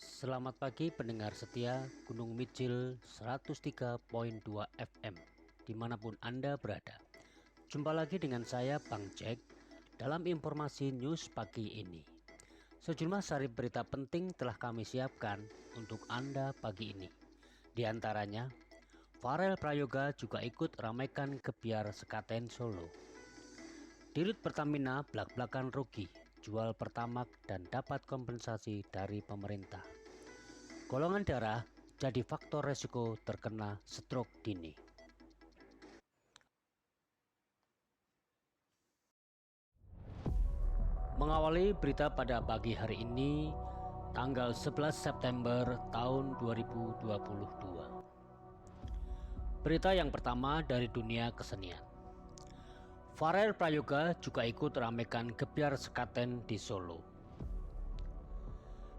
Selamat pagi pendengar setia Gunung Mijil 103.2 FM dimanapun Anda berada. Jumpa lagi dengan saya Bang Jack dalam informasi news pagi ini. Sejumlah sari berita penting telah kami siapkan untuk Anda pagi ini. Di antaranya, Farel Prayoga juga ikut ramaikan gebyar sekaten Solo. Dirut Pertamina blak-blakan rugi jual Pertamax dan dapat kompensasi dari pemerintah. Golongan darah jadi faktor resiko terkena stroke dini. Mengawali berita pada pagi hari ini, tanggal 11 September tahun 2022. Berita yang pertama dari dunia kesenian. Farel Prayoga juga ikut ramaikan gebyar sekaten di Solo.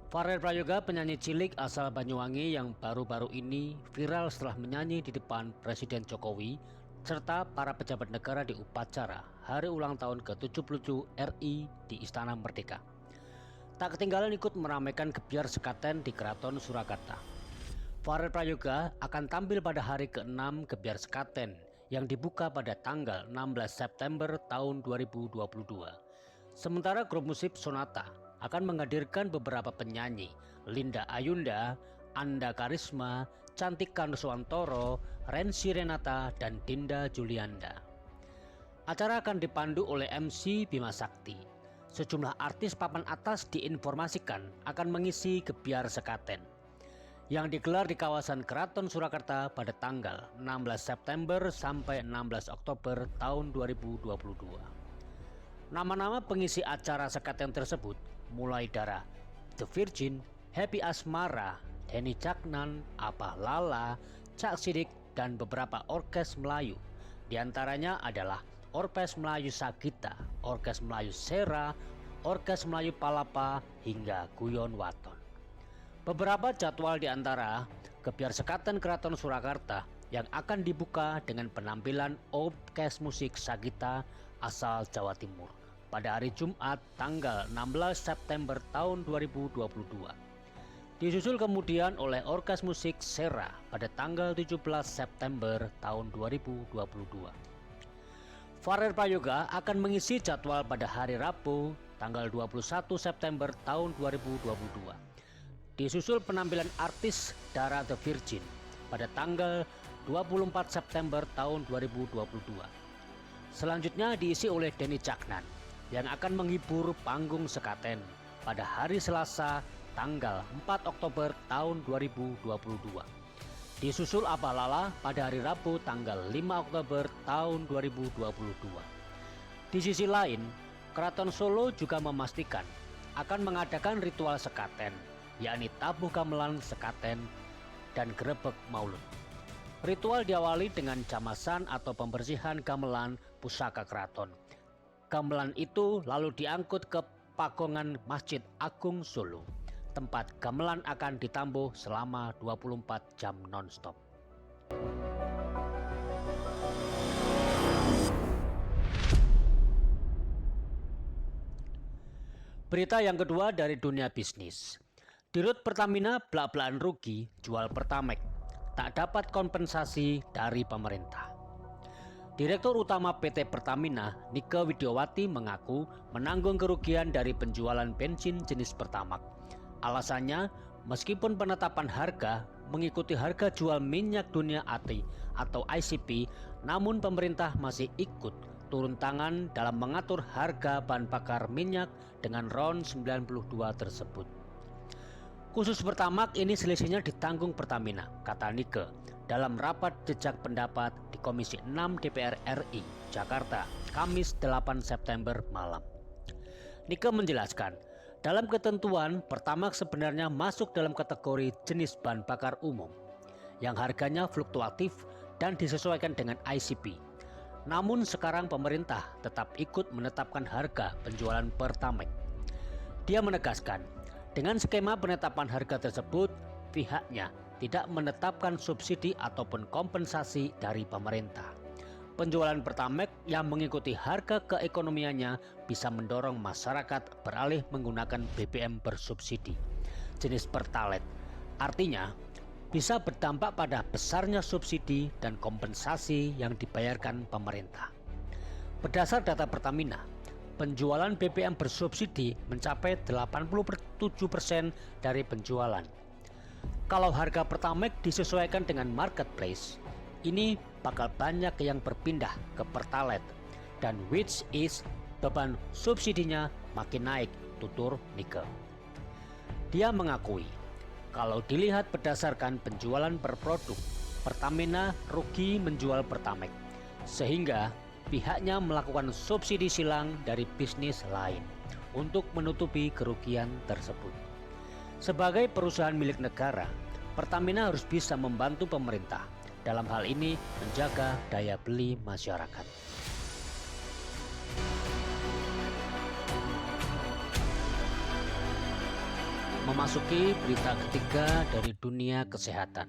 Farel Prayoga, penyanyi cilik asal Banyuwangi yang baru-baru ini viral setelah menyanyi di depan Presiden Jokowi serta para pejabat negara di upacara hari ulang tahun ke-77 RI di Istana Merdeka. Tak ketinggalan ikut meramaikan gebyar sekaten di Keraton Surakarta. Farel Prayoga akan tampil pada hari ke-6 gebyar sekaten yang dibuka pada tanggal 16 September tahun 2022. Sementara grup musik Sonata akan menghadirkan beberapa penyanyi, Linda Ayunda, Anda Karisma, Cantika Nuswantoro, Rensi Renata, dan Dinda Julianda. Acara akan dipandu oleh MC Bima Sakti. Sejumlah artis papan atas diinformasikan akan mengisi gebyar sekaten yang digelar di kawasan Keraton Surakarta pada tanggal 16 September sampai 16 Oktober tahun 2022. Nama-nama pengisi acara sekaten tersebut mulai dari The Virgin, Happy Asmara, Denny Caknan, Abah Lala, Cak Sidik, dan beberapa orkes Melayu. Di antaranya adalah Orkes Melayu Sagita, Orkes Melayu Sera, Orkes Melayu Palapa, hingga Guyon Waton. Beberapa jadwal di antara gebyar sekaten Keraton Surakarta yang akan dibuka dengan penampilan orkes musik Sagita asal Jawa Timur pada hari Jumat tanggal 16 September tahun 2022. Disusul kemudian oleh orkes musik Sera pada tanggal 17 September tahun 2022. Farel Prayoga akan mengisi jadwal pada hari Rabu tanggal 21 September tahun 2022. Disusul penampilan artis Dara The Virgin pada tanggal 24 September tahun 2022. Selanjutnya diisi oleh Denny Caknan yang akan menghibur panggung sekaten pada hari Selasa tanggal 4 Oktober tahun 2022. Disusul Abah Lala pada hari Rabu tanggal 5 Oktober tahun 2022. Di sisi lain, Keraton Solo juga memastikan akan mengadakan ritual sekaten, yakni tabuh gamelan sekaten dan grebek maulud. Ritual diawali dengan jamasan atau pembersihan gamelan pusaka keraton. Gamelan itu lalu diangkut ke Pagongan Masjid Agung Solo. Tempat gamelan akan ditambuh selama 24 jam non-stop. Berita yang kedua dari dunia bisnis. Dirut Pertamina blak-blakan rugi jual Pertamax, tak dapat kompensasi dari pemerintah. Direktur Utama PT Pertamina, Nike Widiawati, mengaku menanggung kerugian dari penjualan bensin jenis Pertamax. Alasannya, meskipun penetapan harga mengikuti harga jual minyak dunia ATI atau ICP, namun pemerintah masih ikut turun tangan dalam mengatur harga bahan bakar minyak dengan RON 92 tersebut. Khusus Pertamax ini selisihnya ditanggung Pertamina, kata Nike dalam rapat jejak pendapat di Komisi 6 DPR RI, Jakarta, Kamis 8 September malam. Nike menjelaskan, dalam ketentuan Pertamax sebenarnya masuk dalam kategori jenis bahan bakar umum yang harganya fluktuatif dan disesuaikan dengan ICP. Namun sekarang pemerintah tetap ikut menetapkan harga penjualan Pertamax. Dia menegaskan, dengan skema penetapan harga tersebut, pihaknya tidak menetapkan subsidi ataupun kompensasi dari pemerintah. Penjualan Pertamax yang mengikuti harga keekonomiannya bisa mendorong masyarakat beralih menggunakan BBM bersubsidi. jenis Pertalite. Artinya, bisa berdampak pada besarnya subsidi dan kompensasi yang dibayarkan pemerintah. Berdasar data Pertamina, penjualan BBM bersubsidi mencapai 87% dari penjualan. Kalau harga Pertamax disesuaikan dengan marketplace, ini bakal banyak yang berpindah ke Pertalite, dan which is beban subsidinya makin naik, tutur Nike. Dia mengakui, kalau dilihat berdasarkan penjualan per produk, Pertamina rugi menjual Pertamax, sehingga pihaknya melakukan subsidi silang dari bisnis lain untuk menutupi kerugian tersebut. Sebagai perusahaan milik negara, Pertamina harus bisa membantu pemerintah dalam hal ini menjaga daya beli masyarakat. Memasuki berita ketiga dari dunia kesehatan.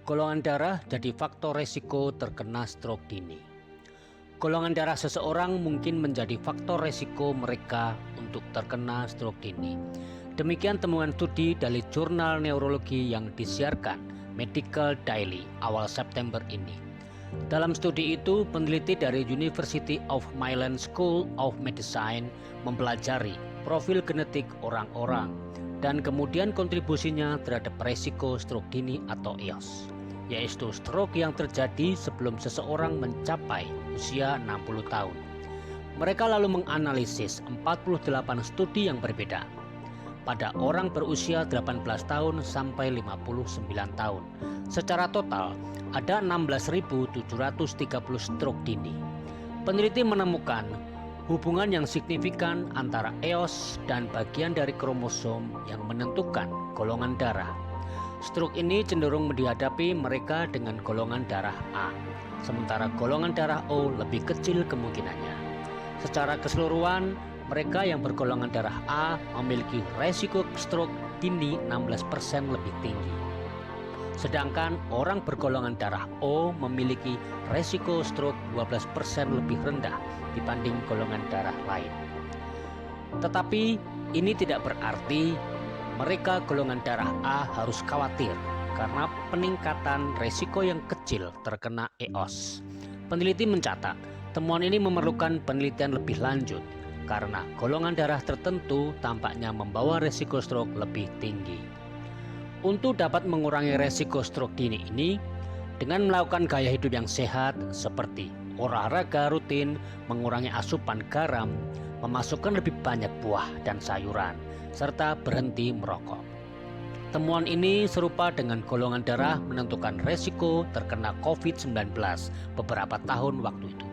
Golongan darah jadi faktor resiko terkena stroke dini. Golongan darah seseorang mungkin menjadi faktor resiko mereka untuk terkena stroke dini. Demikian temuan studi dari jurnal neurologi yang disiarkan Medical Daily awal September ini. Dalam studi itu, peneliti dari University of Maryland School of Medicine mempelajari profil genetik orang-orang dan kemudian kontribusinya terhadap resiko stroke dini atau EOS, yaitu stroke yang terjadi sebelum seseorang mencapai usia 60 tahun. Mereka lalu menganalisis 48 studi yang berbeda pada orang berusia 18 tahun sampai 59 tahun. Secara total ada 16.730 stroke dini. Peneliti menemukan hubungan yang signifikan antara EOS dan bagian dari kromosom yang menentukan golongan darah. Stroke ini cenderung dihadapi mereka dengan golongan darah A, sementara golongan darah O lebih kecil kemungkinannya. Secara keseluruhan, mereka yang bergolongan darah A memiliki resiko stroke dini 16% lebih tinggi. Sedangkan orang bergolongan darah O memiliki resiko stroke 12% lebih rendah dibanding golongan darah lain. Tetapi ini tidak berarti mereka golongan darah A harus khawatir karena peningkatan resiko yang kecil terkena EOS. Peneliti mencatat, temuan ini memerlukan penelitian lebih lanjut karena golongan darah tertentu tampaknya membawa resiko stroke lebih tinggi. Untuk dapat mengurangi resiko stroke dini ini, dengan melakukan gaya hidup yang sehat seperti olahraga rutin, mengurangi asupan garam, memasukkan lebih banyak buah dan sayuran, serta berhenti merokok. Temuan ini serupa dengan golongan darah menentukan resiko terkena COVID-19 beberapa tahun waktu itu.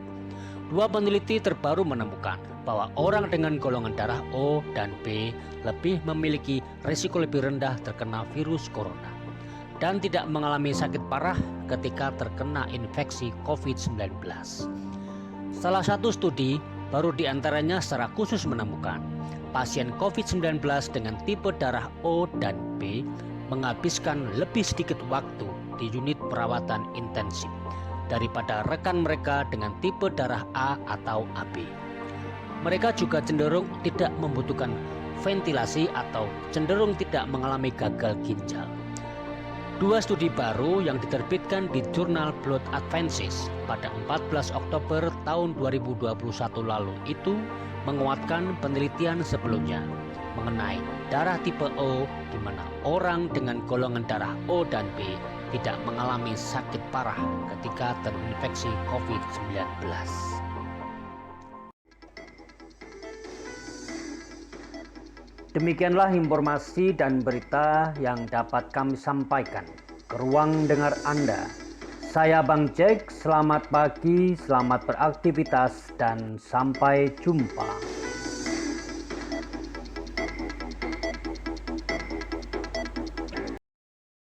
Dua peneliti terbaru menemukan bahwa orang dengan golongan darah O dan B lebih memiliki risiko lebih rendah terkena virus corona dan tidak mengalami sakit parah ketika terkena infeksi COVID-19. Salah satu studi baru diantaranya secara khusus menemukan pasien COVID-19 dengan tipe darah O dan B menghabiskan lebih sedikit waktu di unit perawatan intensif daripada rekan mereka dengan tipe darah A atau AB. Mereka juga cenderung tidak membutuhkan ventilasi atau cenderung tidak mengalami gagal ginjal. Dua studi baru yang diterbitkan di jurnal Blood Advances pada 14 Oktober tahun 2021 lalu itu menguatkan penelitian sebelumnya mengenai darah tipe O, di mana orang dengan golongan darah O dan B tidak mengalami sakit parah ketika terinfeksi COVID-19. Demikianlah informasi dan berita yang dapat kami sampaikan ke ruang dengar Anda. Saya Bang Jack, selamat pagi, selamat beraktivitas, dan sampai jumpa.